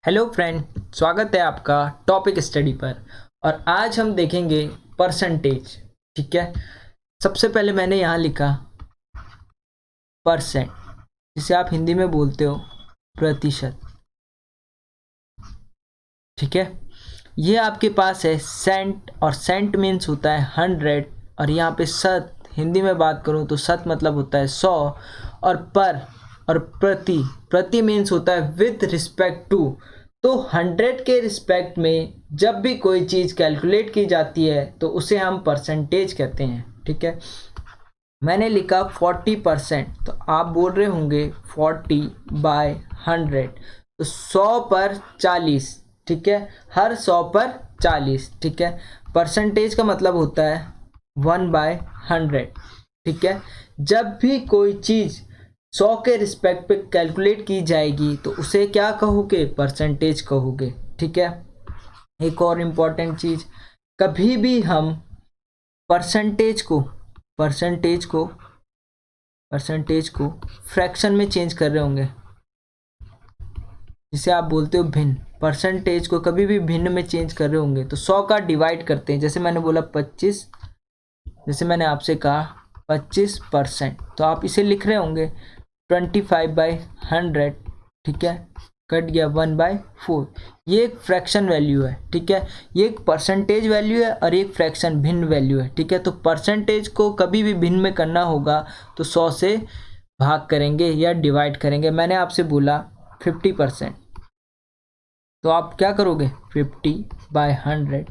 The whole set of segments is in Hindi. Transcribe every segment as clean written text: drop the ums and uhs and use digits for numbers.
हेलो फ्रेंड, स्वागत है आपका टॉपिक स्टडी पर। और आज हम देखेंगे परसेंटेज। ठीक है, सबसे पहले मैंने यहाँ लिखा परसेंट, जिसे आप हिंदी में बोलते हो प्रतिशत। ठीक है, ये आपके पास है सेंट, और सेंट मीन्स होता है 100, और यहाँ पे शत, हिंदी में बात करूँ तो शत मतलब होता है 100, और पर और प्रति, प्रति मीन्स होता है विथ रिस्पेक्ट टू। तो 100 के रिस्पेक्ट में जब भी कोई चीज़ कैलकुलेट की जाती है तो उसे हम परसेंटेज कहते हैं। ठीक है, मैंने लिखा 40%, तो आप बोल रहे होंगे 40/100, तो 100 पर 40। ठीक है, हर 100 पर 40। ठीक है, परसेंटेज का मतलब होता है 1/100। ठीक है, जब भी कोई चीज़ 100 के रिस्पेक्ट पे कैलकुलेट की जाएगी तो उसे क्या कहोगे? परसेंटेज कहोगे। ठीक है, एक और इम्पॉर्टेंट चीज़, कभी भी हम परसेंटेज को परसेंटेज को परसेंटेज को फ्रैक्शन में चेंज कर रहे होंगे, जिसे आप बोलते हो भिन्न। परसेंटेज को कभी भी भिन्न में चेंज कर रहे होंगे तो 100 का डिवाइड करते हैं। जैसे मैंने बोला 25, जैसे मैंने आपसे कहा 25%, तो आप इसे लिख रहे होंगे 25/100। ठीक है, कट गया 1/4। ये एक फ्रैक्शन वैल्यू है। ठीक है, ये एक परसेंटेज वैल्यू है और एक फ्रैक्शन भिन्न वैल्यू है। ठीक है, तो परसेंटेज को कभी भी भिन्न में करना होगा तो 100 से भाग करेंगे या डिवाइड करेंगे। मैंने आपसे बोला 50%, तो आप क्या करोगे? 50/100,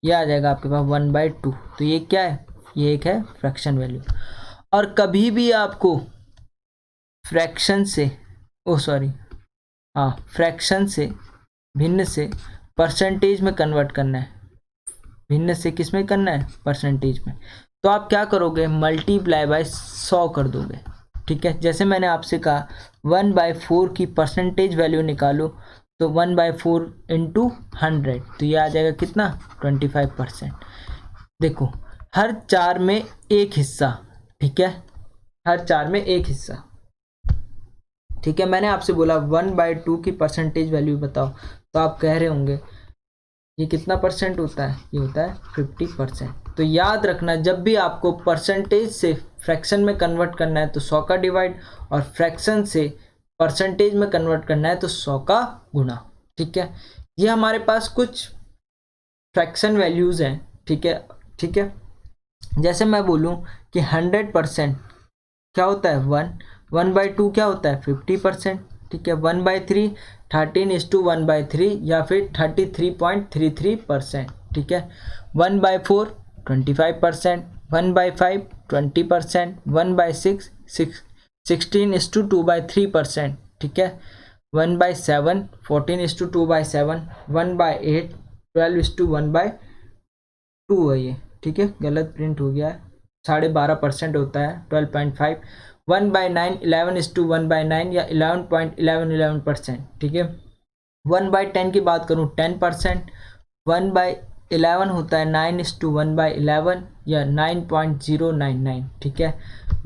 ये आ जाएगा आपके पास 1/2। तो ये क्या है? ये एक है फ्रैक्शन वैल्यू। और कभी भी आपको फ्रैक्शन से फ्रैक्शन से भिन्न से परसेंटेज में कन्वर्ट करना है। भिन्न से किस में करना है? परसेंटेज में। तो आप क्या करोगे? मल्टीप्लाई बाय 100 कर दोगे। ठीक है, जैसे मैंने आपसे कहा 1/4 की परसेंटेज वैल्यू निकालो, तो 1/4 इंटू 100, तो ये आ जाएगा कितना? 25%। देखो, हर 4 में एक हिस्सा। ठीक है, हर 4 में एक हिस्सा। ठीक है, मैंने आपसे बोला 1/2 की परसेंटेज वैल्यू बताओ, तो आप कह रहे होंगे ये कितना परसेंट होता है? ये होता है 50%। तो याद रखना, जब भी आपको परसेंटेज से फ्रैक्शन में कन्वर्ट करना है तो 100 का डिवाइड, और फ्रैक्शन से परसेंटेज में कन्वर्ट करना है तो 100 का गुणा। ठीक है, ये हमारे पास कुछ फ्रैक्शन वैल्यूज़ हैं। ठीक है, ठीक है, जैसे मैं बोलूँ कि 100% क्या होता है? 1/2 क्या होता है? 50%। ठीक है, 1/3 13:1/3 या फिर 33.33%। ठीक है, 1/4 25%, 1/5 20%, 1/6 16:2/3%। ठीक है, 1/7 14:2/7, 1/8 12:1/2 है ये। ठीक है, गलत प्रिंट हो गया है, 12.5% होता है 12.5। 1/9 11:1/9 या 11.11%। ठीक है, 1/10 की बात करूँ 10%। 1/11 होता है 9:1/11 या 9.099। ठीक है,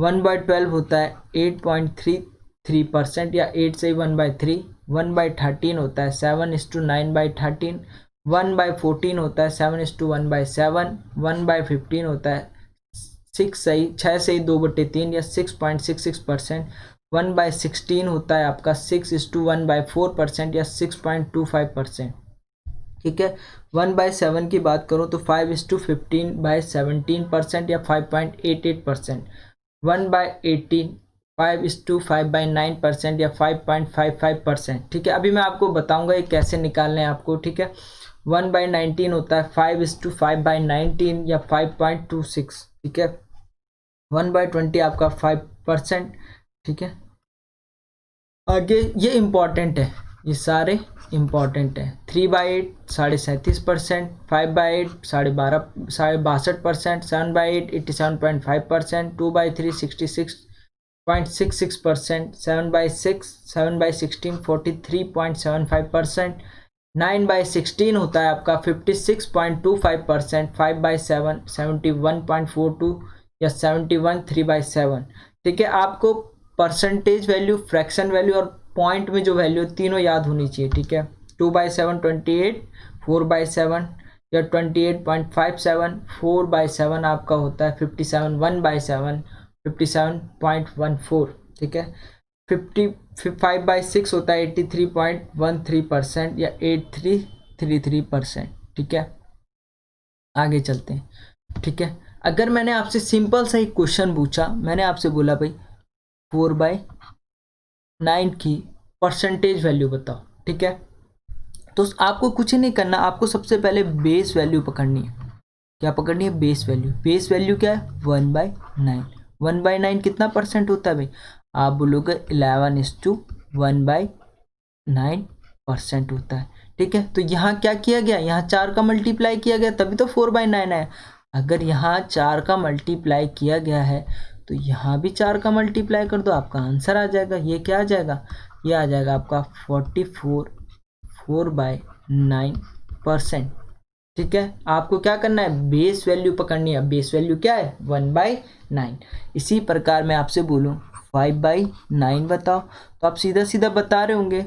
1/12 होता है 8.33% या 8 से 1/3। 1/13 होता है 7:9/13। 1/14 होता है 7:1/7। 1/15 होता है 6 से 2/3 या 6.66%। 1/16 होता है आपका 6:1/4% या 6.25%। ठीक है, 1/7 की बात करूँ तो 5:15/17% या 5.88%। 1/18 5:5/9% या 5.55%। ठीक है, अभी मैं आपको बताऊंगा ये कैसे निकालने हैं आपको। ठीक है, 1/19 होता है 5:5/19 या 5.26। ठीक है, 1/20 आपका 5%। ठीक है, आगे ये इम्पॉर्टेंट है, ये सारे इम्पॉर्टेंट है। 3/8 37%, 5/8 62% 7/8 87.5%, 2/3 66.66%, 7/6 7/16 43.75%, 9/16 होता है आपका 56.25%, 5/7 71.42 या 71 3/7। ठीक है, आपको परसेंटेज वैल्यू, फ्रैक्शन वैल्यू और पॉइंट में जो वैल्यू तीनों याद होनी चाहिए। ठीक है, 2/7 28, 4/7 या 28.57, 4/7 आपका होता है 57, 1/7 57.14, ठीक है। 5/6 होता है 83.13% या 8333%, ठीक है। आगे चलते हैं, ठीक है। अगर मैंने आपसे सिंपल सा एक क्वेश्चन पूछा, मैंने आपसे बोला भाई 4/9 की परसेंटेज वैल्यू बताओ, ठीक है। तो आपको कुछ नहीं करना, आपको सबसे पहले बेस वैल्यू पकड़नी है। क्या पकड़नी है? Base value. बेस वैल्यू क्या है? 1/9। 1/9 कितना परसेंट होता है भाई? आप बोलोगे 11:1 होता है, ठीक है। तो यहाँ क्या किया गया? यहाँ 4 का मल्टीप्लाई किया गया, तभी तो 4/9 है। अगर यहाँ 4 का मल्टीप्लाई किया गया है तो यहाँ भी 4 का मल्टीप्लाई कर दो, आपका आंसर आ जाएगा। ये क्या आ जाएगा? ये आ जाएगा आपका 4/9%, ठीक है। आपको क्या करना है? बेस वैल्यू पकड़नी है। बेस वैल्यू क्या है? 1/9। इसी प्रकार मैं आपसे बोलूँ 5/9 बताओ, तो आप सीधा सीधा बता रहे होंगे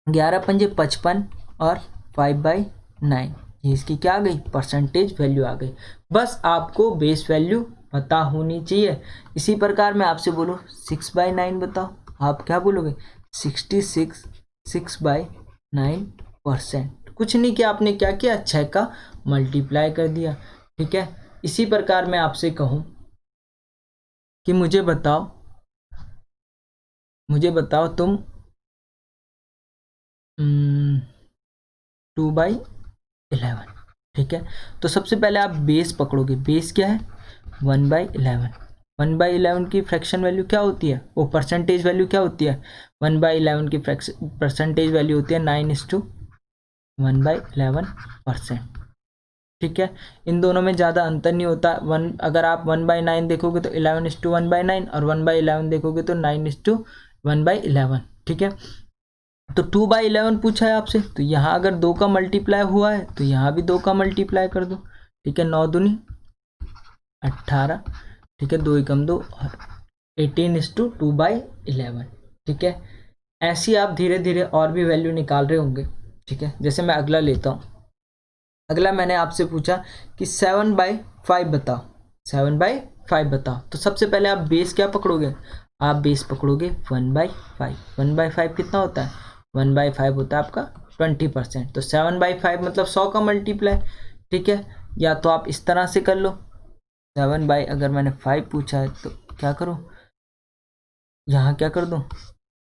11×5 = 55 और 5/9, ये इसकी क्या आ गई? परसेंटेज वैल्यू आ गई। बस आपको बेस वैल्यू पता होनी चाहिए। इसी प्रकार मैं आपसे बोलूँ 6/9 बताओ, आप क्या बोलोगे? 66, 6/9%। कुछ नहीं किया आपने, क्या किया? 6 का मल्टीप्लाई कर दिया, ठीक है। इसी प्रकार मैं आपसे कहूँ कि मुझे बताओ तुम 2/11, ठीक है। तो सबसे पहले आप बेस पकड़ोगे। बेस क्या है? 1/11। 1/11 की फ्रैक्शन वैल्यू क्या होती है? वो परसेंटेज वैल्यू क्या होती है? 1/11 की परसेंटेज वैल्यू होती है 9:1/11%, ठीक है। इन दोनों में ज़्यादा अंतर नहीं होता। अगर आप 1/9 देखोगे तो 11:1/9 और 1/11 देखोगे तो 9:1/11, ठीक है। तो 2/11 पूछा है आपसे, तो यहाँ अगर 2 का मल्टीप्लाई हुआ है तो यहाँ भी 2 का मल्टीप्लाई कर दो, ठीक है। 9 दूनी 18, ठीक है। 2 एकम 2 और 18:2/11, ठीक है। ऐसी आप धीरे धीरे और भी वैल्यू निकाल रहे होंगे, ठीक है। जैसे मैं अगला लेता हूँ। अगला मैंने आपसे पूछा कि 7/5 बताओ। 7/5 बताओ, तो सबसे पहले आप बेस क्या पकड़ोगे? आप बेस पकड़ोगे 1/5। 1/5 कितना होता है? 1/5 होता है आपका 20%। तो 7/5 मतलब 100 का मल्टीप्लाई, ठीक है। या तो आप इस तरह से कर लो, 7 अगर मैंने 5 पूछा है तो क्या करो? यहाँ क्या कर दो?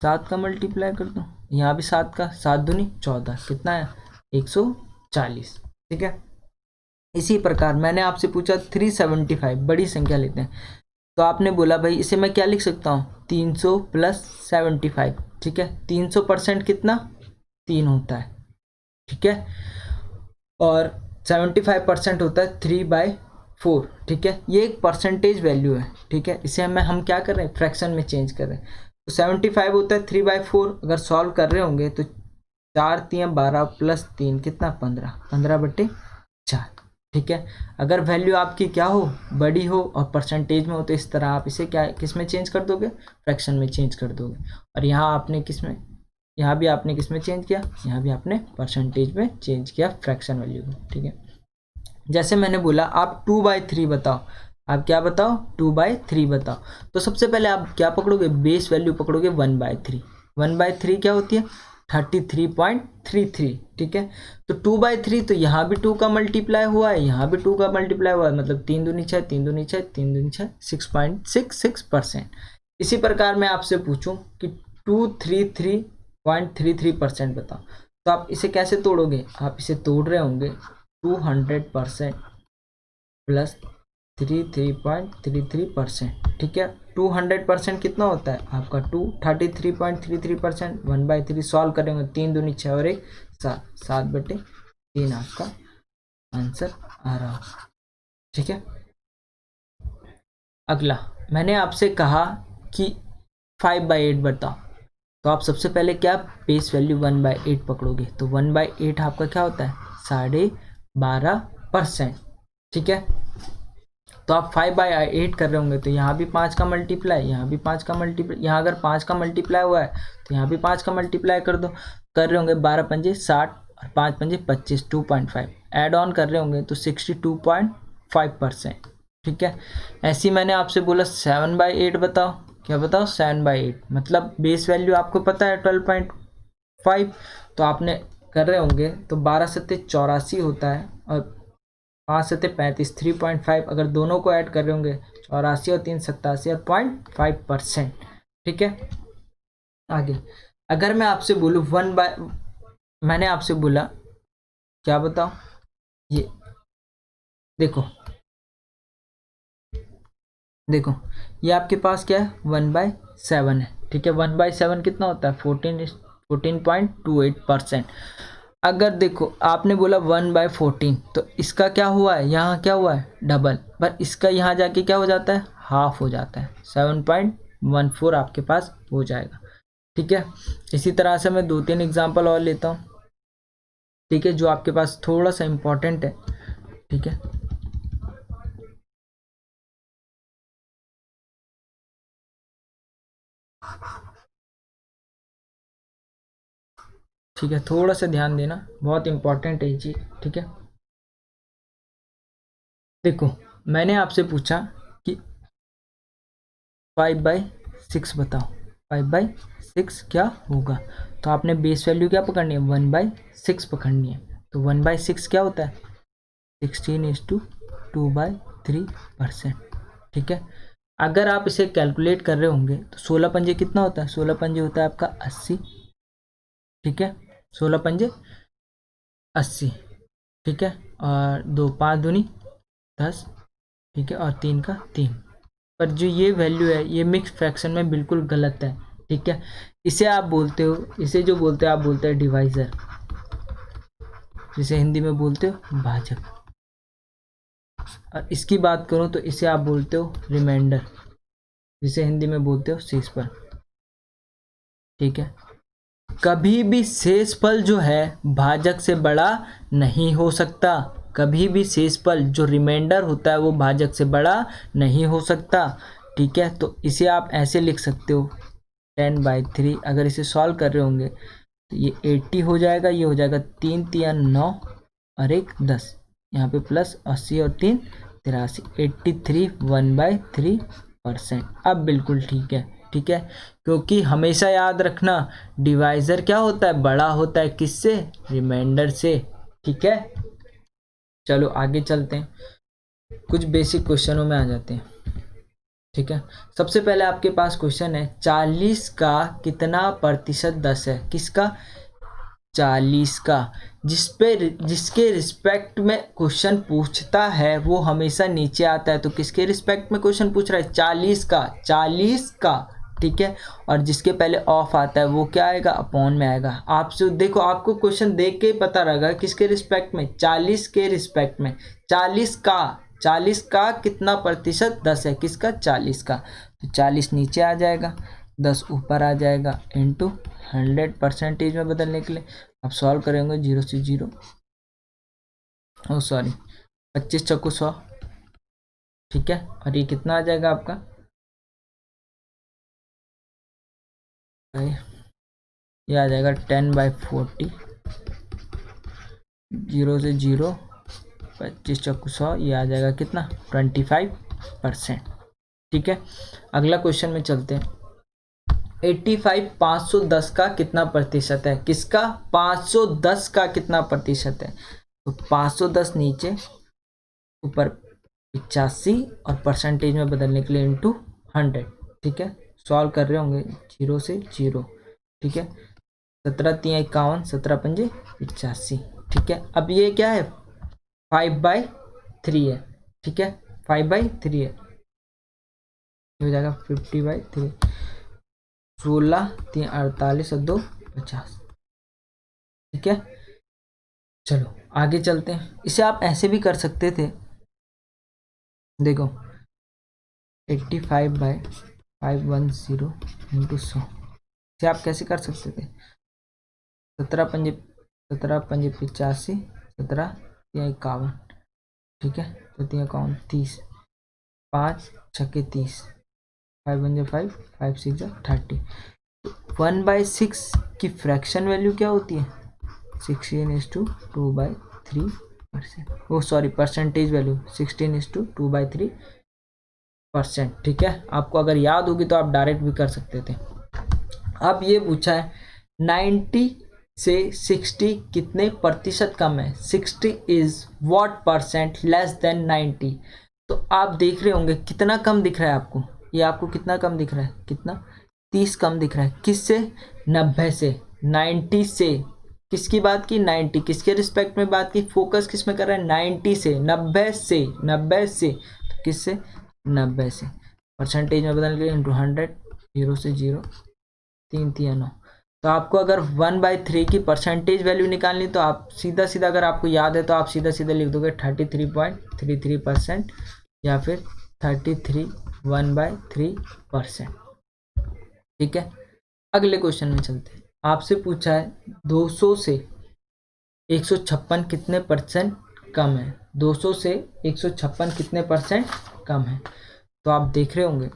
7 का मल्टीप्लाई कर दो। यहाँ भी 7 का, 7 दूनी 14, कितना है? 140, ठीक है। इसी प्रकार मैंने आपसे पूछा 375, बड़ी संख्या लेते हैं, तो आपने बोला भाई इसे मैं क्या लिख सकता हूँ? 300 + 75, ठीक है। 300% कितना? 3 होता है, ठीक है। और 75% होता है 3/4, ठीक है। ये एक परसेंटेज वैल्यू है, ठीक है। इसे हम क्या कर रहे हैं? फ्रैक्शन में चेंज कर रहे हैं। तो 75 होता है 3/4। अगर सॉल्व कर रहे होंगे तो 4 × 3 = 12 + 3 कितना? 15, 15/4, ठीक है। अगर वैल्यू आपकी क्या हो? बड़ी हो और परसेंटेज में हो तो इस तरह आप इसे क्या किस में चेंज कर दोगे? फ्रैक्शन में चेंज कर दोगे। और यहाँ आपने किस में, यहाँ भी आपने किस में चेंज किया? यहाँ भी आपने परसेंटेज में चेंज किया फ्रैक्शन वैल्यू को, ठीक है। जैसे मैंने बोला आप 2/3 बताओ। आप क्या बताओ? 2/3 बताओ। तो सबसे पहले आप क्या पकड़ोगे? Base value पकड़ोगे 1/3। 1/3 क्या होती है? 33.33, ठीक है। तो 2/3, तो यहाँ भी 2 का मल्टीप्लाई हुआ है, यहाँ भी 2 का मल्टीप्लाई हुआ है, मतलब 3 दूनी 6, 3 दूनी 6, 3 दूनी 6, 6.66%। इसी प्रकार मैं आपसे पूछूं कि 233.33% बताओ, तो आप इसे कैसे तोड़ोगे? आप इसे तोड़ रहे होंगे 200% + 33.33%, ठीक है। 200% कितना होता है आपका? 233.33%। 1/3 सॉल्व करेंगे, 3 दूनी 6 और 1 7, 7/3 आपका आंसर आ रहा है, ठीक है। अगला मैंने आपसे कहा कि 5/8 बताओ, तो आप सबसे पहले क्या बेस वैल्यू 1/8 पकड़ोगे। तो 1/8 आपका क्या होता है? 12.5%, ठीक है। तो आप 5/8 कर रहे होंगे तो यहाँ भी 5 का मल्टीप्लाई, यहाँ भी 5 का मल्टीप्लाई, यहाँ अगर 5 का मल्टीप्लाई हुआ है तो यहाँ भी 5 का मल्टीप्लाई कर दो। कर रहे होंगे 12 पंजे 60 और 5 पंजे 25, 2.5 ऐड ऑन कर रहे होंगे तो 62.5%। ठीक है, ऐसी मैंने आपसे बोला 7/8 बताओ, क्या बताओ 7/8, मतलब बेस वैल्यू आपको पता है 12.5, तो आपने कर रहे होंगे तो 12 सत्ते 84 होता है और 5 सत्ते 35, 3.5, अगर दोनों को ऐड कर रहे होंगे 84 और 3 87 और 0.5%। ठीक है, आगे अगर मैं आपसे बोलूँ मैंने आपसे बोला क्या बताओ, ये देखो देखो ये आपके पास क्या है 1/7 है। ठीक है, 1/7 कितना होता है 14.28%। अगर देखो आपने बोला 1/14 तो इसका क्या हुआ है, यहाँ क्या हुआ है डबल, पर इसका यहाँ जाके क्या हो जाता है हाफ हो जाता है, 7.14 आपके पास हो जाएगा। ठीक है, इसी तरह से मैं 2-3 एग्जांपल और लेता हूँ। ठीक है, जो आपके पास थोड़ा सा इम्पोर्टेंट है। ठीक है, ठीक है, थोड़ा सा ध्यान देना, बहुत इंपॉर्टेंट है ये चीज। ठीक है, देखो मैंने आपसे पूछा कि 5/6 बताओ, 5/6 क्या होगा, तो आपने बेस वैल्यू क्या पकड़नी है 1/6 पकड़नी है। तो 1/6 क्या होता है 16:2/3%। ठीक है, अगर आप इसे कैलकुलेट कर रहे होंगे तो 16 पंजे कितना होता है, 16 पंजे होता है आपका 80। ठीक है, 16 पंजे 80। ठीक है, और 2 5 दूनी 10। ठीक है, और 3 का 3, पर जो ये वैल्यू है ये मिक्स फ्रैक्शन में बिल्कुल गलत है। ठीक है, इसे आप बोलते हो, इसे जो बोलते हैं आप बोलते हैं डिवाइजर, जिसे हिंदी में बोलते हो भाजक। और इसकी बात करूं तो इसे आप बोलते हो रिमाइंडर, जिसे हिंदी में बोलते हो शेषफल। ठीक है, कभी भी शेषफल जो है भाजक से बड़ा नहीं हो सकता, कभी भी शेषफल जो रिमाइंडर होता है वो भाजक से बड़ा नहीं हो सकता। ठीक है, तो इसे आप ऐसे लिख सकते हो 10/3। अगर इसे सॉल्व कर रहे होंगे तो ये 80 हो जाएगा, ये हो जाएगा 3 3 9 और 1 10, यहाँ पे प्लस 80 और 3 83, 83 1/3%। अब बिल्कुल ठीक है। ठीक है, क्योंकि हमेशा याद रखना डिवाइजर क्या होता है बड़ा होता है किससे, रिमाइंडर से। ठीक है, चलो आगे चलते हैं, कुछ बेसिक क्वेश्चनों में आ जाते हैं। ठीक है, सबसे पहले आपके पास क्वेश्चन है 40 का कितना प्रतिशत 10 है, किसका 40 का, जिसके रिस्पेक्ट में क्वेश्चन पूछता है वो हमेशा नीचे आता है। तो किसके रिस्पेक्ट में क्वेश्चन पूछ रहा है 40 का, 40 का। ठीक है, और जिसके पहले ऑफ आता है वो क्या आएगा अपॉन में आएगा। आपसे देखो आपको क्वेश्चन देख के पता रहेगा किसके रिस्पेक्ट में 40 के रिस्पेक्ट में, 40 का कितना प्रतिशत 10 है, किसका 40 का। तो 40 नीचे आ जाएगा, 10 ऊपर आ जाएगा, इंटू 100 परसेंटेज में बदलने के लिए आप सॉल्व करेंगे 0 से 0, ओ सॉरी 25 चक्कू 100। ठीक है, और ये कितना आ जाएगा आपका, ये आ जाएगा 10/40, 0 से 0, 25 चक्कू 100, ये आ जाएगा कितना 25%। ठीक है, अगला क्वेश्चन में चलते हैं। 85 510 का कितना प्रतिशत है, किसका 510 का कितना प्रतिशत है। तो 510 नीचे, ऊपर 85 और परसेंटेज में बदलने के लिए इंटू 100। ठीक है, सॉल्व कर रहे होंगे 0 से 0। ठीक है, 17 3 51, 17 पंजे 85। ठीक है, अब ये क्या है 5/3 है। ठीक है, 5/3 है, हो जाएगा 50/3, 16 3 48 और 2 50। ठीक है, चलो आगे चलते हैं। इसे आप ऐसे भी कर सकते थे, देखो 85/510 इंटू 100, इसे आप कैसे कर सकते थे 17 पंजे 85, 17 3 51। ठीक है, तो 3 51 30, 5 छक्के 30, 5 1 5, 5 6 30। 1/6 की फ्रैक्शन वैल्यू क्या होती है? 16:2/3%। ओ सॉरी, परसेंटेज वैल्यू 16:2/3%। ठीक है, आपको अगर याद होगी तो आप डायरेक्ट भी कर सकते थे। अब ये पूछा है 90 से 60 कितने प्रतिशत कम है? 60 is what percent less than 90। तो आप देख रहे होंगे कितना कम दिख रहा है आपको, ये आपको कितना कम दिख रहा है, कितना 30 कम दिख रहा है। किससे? 90 से। 90 से किसकी बात की? 90 किसके रिस्पेक्ट में बात की? फोकस किस में कर रहा है? 90 से, 90 से, 90 से, तो किससे? 90 से। परसेंटेज में बदल के इंटू 100, 0 से 0, 3 3 9। तो आपको अगर 1/3 की परसेंटेज वैल्यू निकालनी तो आप सीधा सीधा, अगर आपको याद है तो आप सीधा सीधा लिख दोगे 33.33% या फिर 33 1/3%। ठीक है, अगले क्वेश्चन में चलते हैं। आपसे पूछा है 200 से 156 कितने परसेंट कम है? 200 से 156 कितने परसेंट कम है? तो आप देख रहे होंगे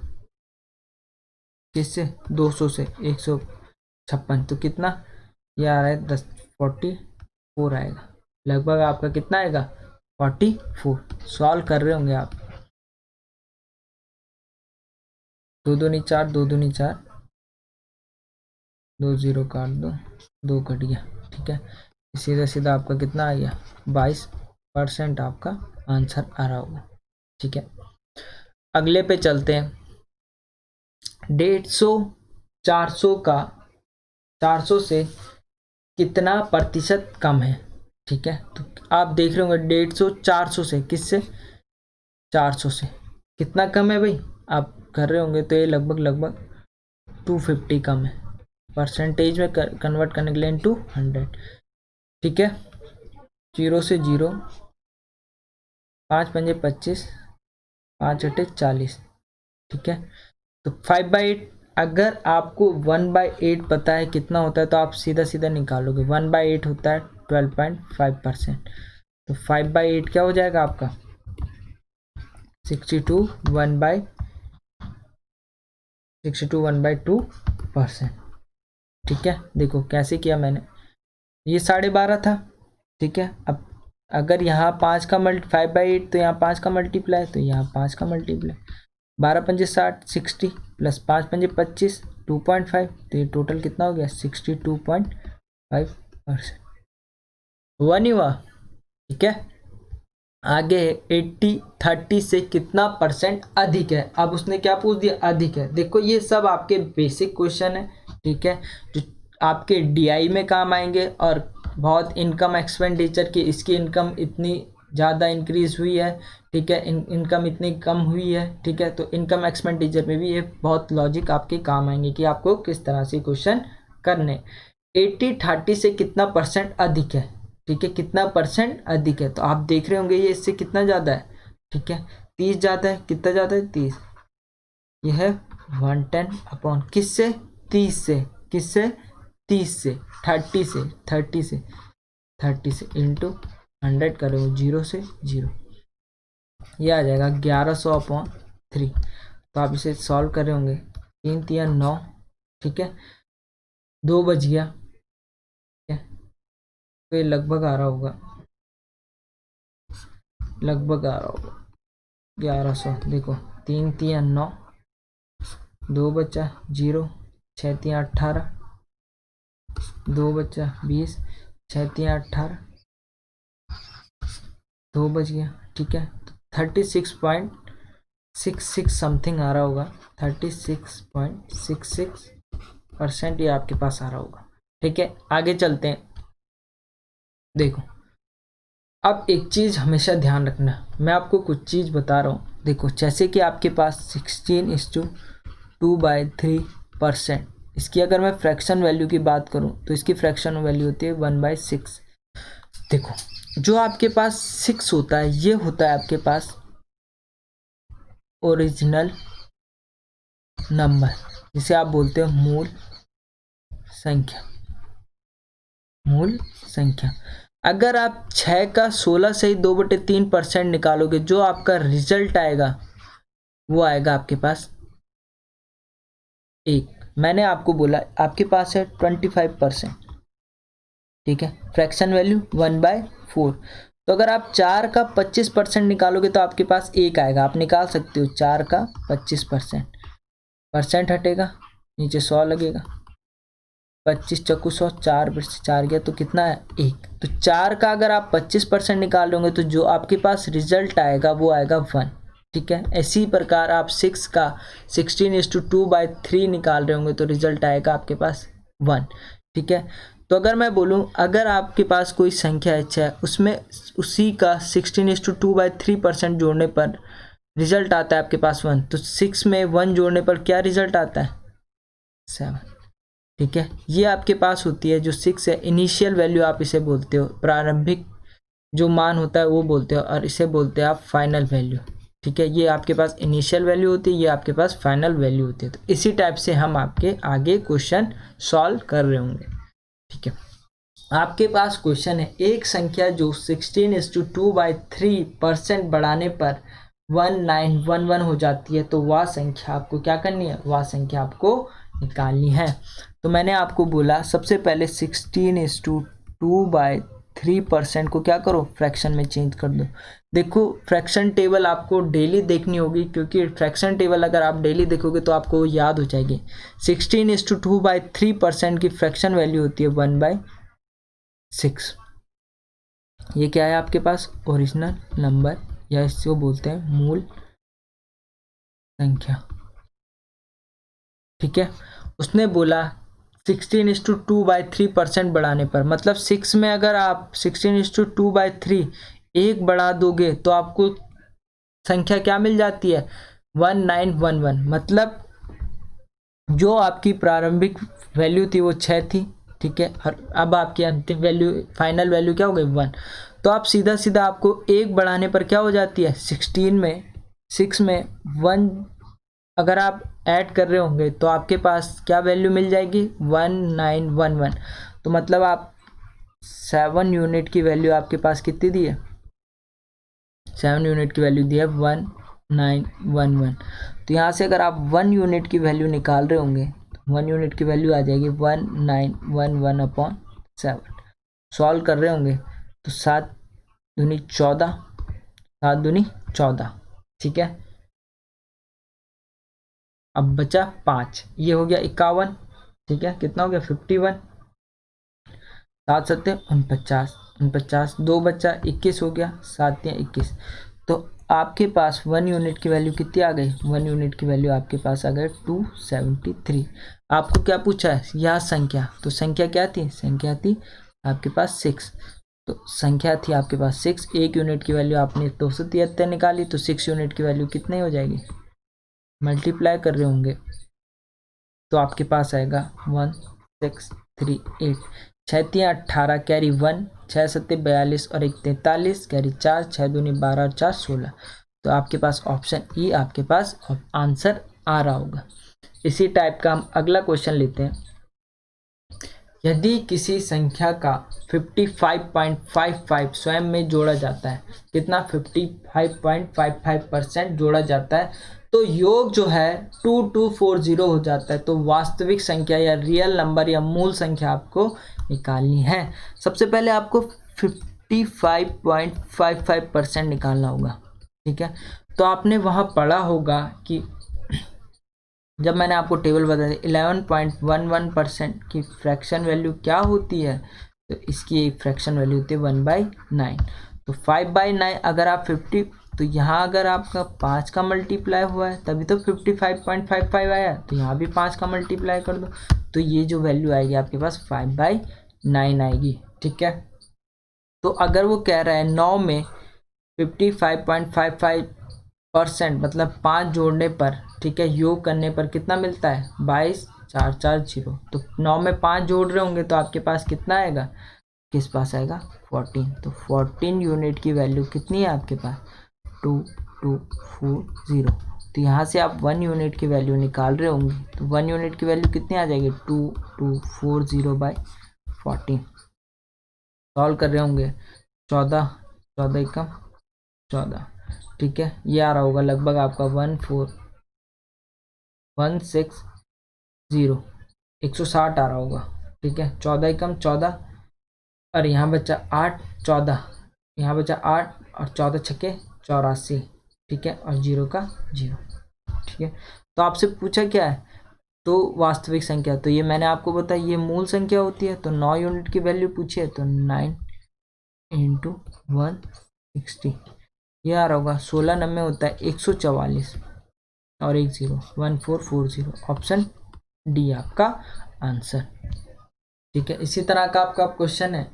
किससे? 200 से 156, तो कितना ये आ रहा है? 44 आएगा। लगभग आपका कितना आएगा? 44। सॉल्व कर रहे होंगे आप। 2 दूनी 4, 2 दूनी 4, 2 0 काट दो, 2 कट गया। ठीक है, सीधा सीधा आपका कितना आ गया? 22% आपका आंसर आ रहा होगा। ठीक है, अगले पे चलते हैं। 150 400 का 400 से कितना प्रतिशत कम है? ठीक है, तो आप देख रहे होंगे 150 400 से, किससे? 400 से कितना कम है भाई? आप कर रहे होंगे तो ये लगभग लगभग 250 कम है। परसेंटेज में कन्वर्ट करने के लिए इंटू 100। ठीक है, 0 से 0, 5 पंजे 25, 5 अटे 40। ठीक है, तो 5/8, अगर आपको 1/8 पता है कितना होता है तो आप सीधा सीधा निकालोगे। 1/8 होता है 12.5%। तो 5/8 क्या हो जाएगा आपका? 62 1/2%। ठीक है, देखो कैसे किया मैंने, ये 12.5 था। ठीक है, अब अगर यहाँ 5 का 5/8 तो यहाँ 5 का मल्टीप्लाई, तो यहाँ 5 का मल्टीप्लाई, 12 पंजे 60, 60 प्लस 5 पंजे 25, 2.5, तो ये टोटल कितना हो गया? 62.5%। हुआ नहीं हुआ? ठीक है, आगे 80-30 से कितना परसेंट अधिक है? अब उसने क्या पूछ दिया? अधिक है। देखो ये सब आपके बेसिक क्वेश्चन है। ठीक है, जो आपके डीआई में काम आएंगे, और बहुत इनकम एक्सपेंडिचर की, इसकी इनकम इतनी ज़्यादा इंक्रीज हुई है, ठीक है, इनकम इतनी कम हुई है। ठीक है, तो इनकम एक्सपेंडिचर में भी ये बहुत लॉजिक आपके काम आएंगे कि आपको किस तरह से क्वेश्चन करने। 80-30 से कितना परसेंट अधिक है? ठीक है, कितना परसेंट अधिक है? तो आप देख रहे होंगे ये इससे कितना ज़्यादा है। ठीक है, 30 ज़्यादा है। कितना ज़्यादा है? 30। यह है 110 अपॉन किससे? 30 से। किससे? 30 से। 30 से इंटू 100 करोगे, 0 से 0, यह आ जाएगा 1100 अपॉन 3। तो आप इसे सॉल्व कर रहे होंगे, 3 3 9। ठीक है, 2 बच गया। ठीक है, तो ये लगभग आ रहा होगा, 1100। देखो 3 3 9, 2 बचा 0, 6 3 18, 2 बचा 20, 6 3 18, 2 बच गया। ठीक है, 36.66 समथिंग आ रहा होगा, 36.66% ये आपके पास आ रहा होगा। ठीक है, आगे चलते हैं। देखो अब एक चीज़ हमेशा ध्यान रखना, मैं आपको कुछ चीज़ बता रहा हूँ। देखो जैसे कि आपके पास 16:2/3%, इसकी अगर मैं फ्रैक्शन वैल्यू की बात करूँ तो इसकी फ्रैक्शन वैल्यू होती है 1/6। देखो जो आपके पास 6 होता है, ये होता है आपके पास ओरिजिनल नंबर, जिसे आप बोलते हो मूल संख्या। मूल संख्या, अगर आप 6 का 16 से ही 2/3% निकालोगे, जो आपका रिजल्ट आएगा वो आएगा आपके पास 1। मैंने आपको बोला आपके पास है 25%, ठीक है, फ्रैक्शन वैल्यू 1/4। तो अगर आप 4 का 25% निकालोगे तो आपके पास 1 आएगा। आप निकाल सकते हो 4 का 25%, परसेंट हटेगा, नीचे 100 लगेगा, 25 चक्कू 100, 4 से 4 गया तो कितना है 1। तो 4 का अगर आप 25% निकाल लोगे तो जो आपके पास रिजल्ट आएगा वो आएगा 1, ठीक है। इसी प्रकार आप 6 का 16:2/3 निकाल रहे होंगे तो रिजल्ट आएगा आपके पास 1, ठीक है। तो अगर मैं बोलूं अगर आपके पास कोई संख्या अच्छा है उसमें उसी का 16:2/3% जोड़ने पर रिजल्ट आता है आपके पास 1, तो 6 में 1 जोड़ने पर क्या रिजल्ट आता है 7, ठीक है। ये आपके पास होती है जो 6 है, इनिशियल वैल्यू आप इसे बोलते हो, प्रारंभिक जो मान होता है वो बोलते हो, और इसे बोलते हैं आप फाइनल वैल्यू, ठीक है। ये आपके पास इनिशियल वैल्यू होती है, ये आपके पास फाइनल वैल्यू होती है। तो इसी टाइप से हम आपके आगे क्वेश्चन सॉल्व कर रहे होंगे, ठीक है। आपके पास क्वेश्चन है एक संख्या जो 16:2/3% बढ़ाने पर 1911 हो जाती है, तो वह संख्या आपको क्या करनी है, वह संख्या आपको निकालनी है। तो मैंने आपको बोला सबसे पहले 16:2/3% को क्या करो, फ्रैक्शन में चेंज कर दो। देखो फ्रैक्शन टेबल आपको डेली देखनी होगी, क्योंकि फ्रैक्शन टेबल अगर आप डेली देखोगे तो आपको याद हो जाएगी। 16:2/3% की फ्रैक्शन वैल्यू होती है 1/6। ये क्या है आपके पास, ओरिजिनल नंबर, या इसको बोलते हैं मूल संख्या, ठीक है। उसने बोला 16:2/3% बढ़ाने पर, मतलब 6 में अगर आप 16:2/3 1 बढ़ा दोगे तो आपको संख्या क्या मिल जाती है 1911। मतलब जो आपकी प्रारंभिक वैल्यू थी वो 6 थी, ठीक है, और अब आपकी अंतिम वैल्यू फाइनल वैल्यू क्या हो गई 1। तो आप सीधा सीधा आपको 1 बढ़ाने पर क्या हो जाती है 16 में 6 में 1 अगर आप ऐड कर रहे होंगे तो आपके पास क्या वैल्यू मिल जाएगी 1911। तो मतलब आप 7 यूनिट की वैल्यू आपके पास कितनी दी है, 7 यूनिट की वैल्यू दी है 1911। तो यहाँ से अगर आप 1 यूनिट की वैल्यू निकाल रहे होंगे तो 1 यूनिट की वैल्यू आ जाएगी 1911/7। सॉल्व कर रहे होंगे तो 7 दूनी 14, 7 दूनी 14, ठीक है। अब बचा 5, ये हो गया 51, ठीक है, कितना हो गया 51, 7 सत्ते 49, 49 2 बचा 21 हो गया, 7 या 21। तो आपके पास 1 यूनिट की वैल्यू कितनी आ गई, 1 यूनिट की वैल्यू आपके पास आ गई 273। आपको क्या पूछा है, यह संख्या, तो संख्या क्या थी, संख्या थी आपके पास 6। तो संख्या थी आपके पास 6, 1 यूनिट की वैल्यू आपने 273 निकाली, तो 6 यूनिट की वैल्यू कितनी हो जाएगी, मल्टीप्लाई कर रहे होंगे तो आपके पास आएगा 1638। 6 तियाँ 18, कैरी 1, 6 सत्ते 42 और 1 43, कैरी 4, 6 दूनी 12 और 4 16। तो आपके पास ऑप्शन ई आपके पास आंसर आ रहा होगा। इसी टाइप का हम अगला क्वेश्चन लेते हैं। यदि किसी संख्या का 55.55 स्वयं में जोड़ा जाता है, कितना 55.55% जोड़ा जाता है, तो योग जो है 2240 हो जाता है। तो वास्तविक संख्या या रियल नंबर या मूल संख्या आपको निकालनी है। सबसे पहले आपको 55.55% निकालना होगा, ठीक है। तो आपने वहाँ पढ़ा होगा कि जब मैंने आपको टेबल बताया 11.11% की फ्रैक्शन वैल्यू क्या होती है, तो इसकी फ्रैक्शन वैल्यू होती है 1/9। तो 5/9 अगर आप 50, तो यहाँ अगर आपका 5 का मल्टीप्लाई हुआ है तभी तो 55.55 आया, तो यहाँ भी 5 का मल्टीप्लाई कर दो, तो ये जो वैल्यू आएगी आपके पास 5/9 आएगी, ठीक है। तो अगर वो कह रहा है 9 में 55.55% मतलब 5 जोड़ने पर, ठीक है, योग करने पर कितना मिलता है 22,440। तो 9 में 5 जोड़ रहे होंगे तो आपके पास कितना आएगा, किस पास आएगा 14। तो 14 यूनिट की वैल्यू कितनी है आपके पास 2240। तो यहाँ से आप 1 यूनिट की वैल्यू निकाल रहे होंगे तो 1 यूनिट की वैल्यू कितनी आ जाएगी 2240/14। सॉल्व कर रहे होंगे 14 एकम 14, ठीक है, ये आ रहा होगा लगभग आपका 14 160, 160 आ रहा होगा, ठीक है। 14 एकम 14, और यहाँ बचा 8, 14, यहाँ बचा 8 और 14 छक्के 84, ठीक है, और 0 का 0, ठीक है। तो आपसे पूछा क्या है, तो वास्तविक संख्या, तो ये मैंने आपको बताया ये मूल संख्या होती है, तो 9 यूनिट की वैल्यू पूछिए तो 9 × 160 ये आ रहा होगा। 16 नंबर होता है 144 और 1 0, 1440, ऑप्शन डी आपका आंसर, ठीक है। इसी तरह का आपका क्वेश्चन है,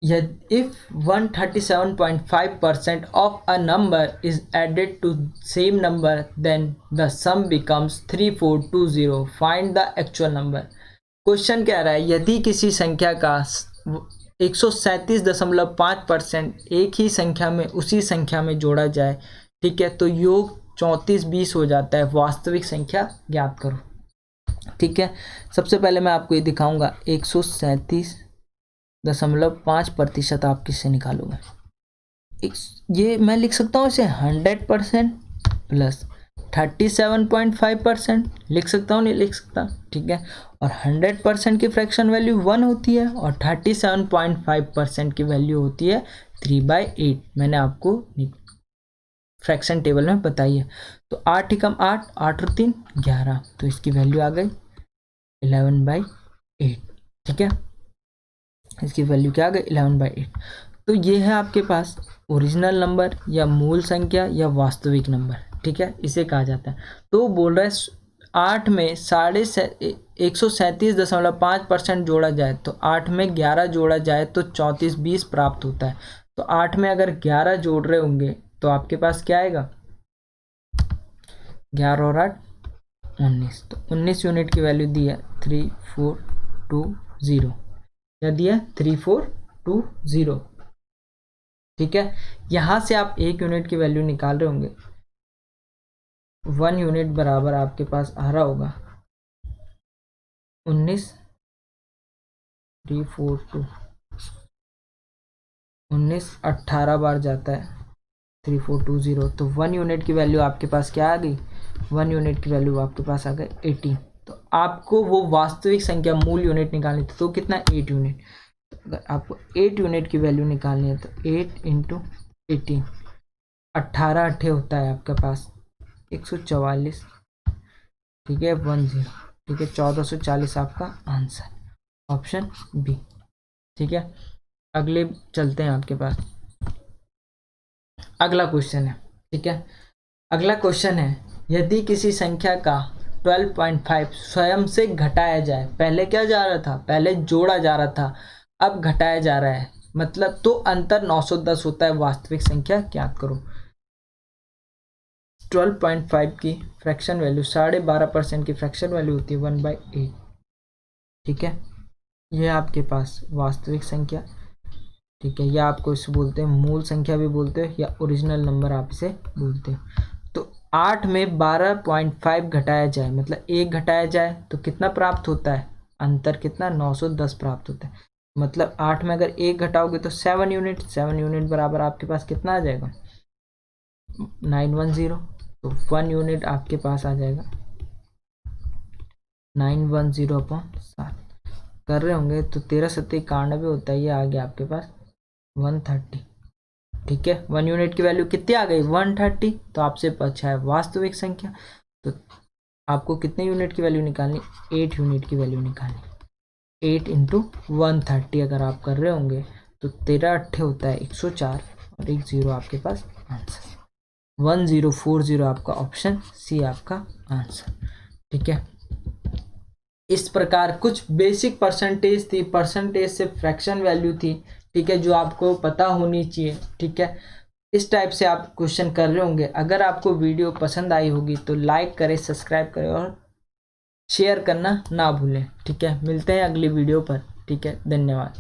if 137.5% of a number is added to same number then the sum becomes 3420, find the actual number। Question कह रहा है यदि किसी संख्या का 137.5% एक ही संख्या में उसी संख्या में जोड़ा जाए, ठीक है, तो योग 3420 हो जाता है, वास्तविक संख्या ज्ञात करो, ठीक है। सबसे पहले मैं आपको ये दिखाऊंगा 137.5% आप किससे निकालोगे। ये मैं लिख सकता हूँ इसे 100% प्लस 37.5% लिख सकता हूँ, नहीं लिख सकता, ठीक है। और 100% की फ्रैक्शन वैल्यू 1 होती है और 37.5% की वैल्यू होती है 3/8, मैंने आपको फ्रैक्शन टेबल में बताई है। तो 8 एकम 8, 8 और 3 11, तो इसकी वैल्यू आ गई 11/8, ठीक है। इसकी वैल्यू क्या आ गई 11/8। तो ये है आपके पास ओरिजिनल नंबर या मूल संख्या या वास्तविक नंबर, ठीक है, इसे कहा जाता है। तो बोल रहा है 8 में 137.5% जोड़ा जाए, तो 8 में 11 जोड़ा जाए तो 3420 प्राप्त होता है। तो 8 में अगर 11 जोड़ रहे होंगे तो आपके पास क्या आएगा, 11 और 8 19, तो 19 यूनिट की वैल्यू दी है 3420, क्या दिया 3420, ठीक है। यहां से आप 1 यूनिट की वैल्यू निकाल रहे होंगे, 1 यूनिट बराबर आपके पास आ रहा होगा 19,342, 19 18 बार जाता है 3420, तो 1 यूनिट की वैल्यू आपके पास क्या आ गई, 1 यूनिट की वैल्यू आपके पास आ गए 18। तो आपको वो वास्तविक संख्या मूल यूनिट निकालनी थी, तो कितना 8 यूनिट, तो अगर आपको 8 यूनिट की वैल्यू निकालनी है तो 8 × 18, 18 अट्ठे होता है आपके पास 144, ठीक है, 10, ठीक है, 1440 आपका आंसर, ऑप्शन बी, ठीक है। अगले चलते हैं आपके पास, अगला क्वेश्चन है, ठीक है। अगला क्वेश्चन है, यदि किसी संख्या का 12.5 स्वयं से घटाया जाए, पहले क्या जा रहा था, पहले जोड़ा जा रहा था, अब घटाया जा रहा है, मतलब तो अंतर 910 होता है, वास्तविक संख्या ज्ञात करो। 12.5 की फ्रैक्शन वैल्यू 12.5% की फ्रैक्शन वैल्यू होती है 1/8, ठीक है। यह आपके पास वास्तविक संख्या, ठीक है, या आपको इसे बोलते हैं मूल संख्या भी बोलते हैं या ओरिजिनल नंबर आप इसे बोलते हैं। तो 8 में 12.5 घटाया जाए, मतलब 1 घटाया जाए तो कितना प्राप्त होता है, अंतर कितना 910 प्राप्त होता है, मतलब 8 में अगर 1 घटाओगे तो 7 यूनिट, 7 यूनिट बराबर आपके पास कितना आ जाएगा 910, तो 1 यूनिट आपके पास आ जाएगा 910/7, कर रहे होंगे तो 13 7 91 होता है, ये आ गया आपके पास 130, ठीक है। 1 यूनिट की वैल्यू कितनी आ गई 130, तो आपसे बचा है वास्तविक संख्या, तो आपको कितने यूनिट की वैल्यू निकालनी, 8 यूनिट की वैल्यू निकालनी, 8 × 130 अगर आप कर रहे होंगे तो 13 अट्ठे होता है 104 और 1 0 आपके पास आंसर, 1040 आपका ऑप्शन सी आपका आंसर, ठीक है। इस प्रकार कुछ बेसिक परसेंटेज थी, परसेंटेज से फ्रैक्शन वैल्यू थी, ठीक है, जो आपको पता होनी चाहिए, ठीक है। इस टाइप से आप क्वेश्चन कर रहे होंगे। अगर आपको वीडियो पसंद आई होगी तो लाइक करें, सब्सक्राइब करें और शेयर करना ना भूलें, ठीक है। मिलते हैं अगली वीडियो पर, ठीक है, धन्यवाद।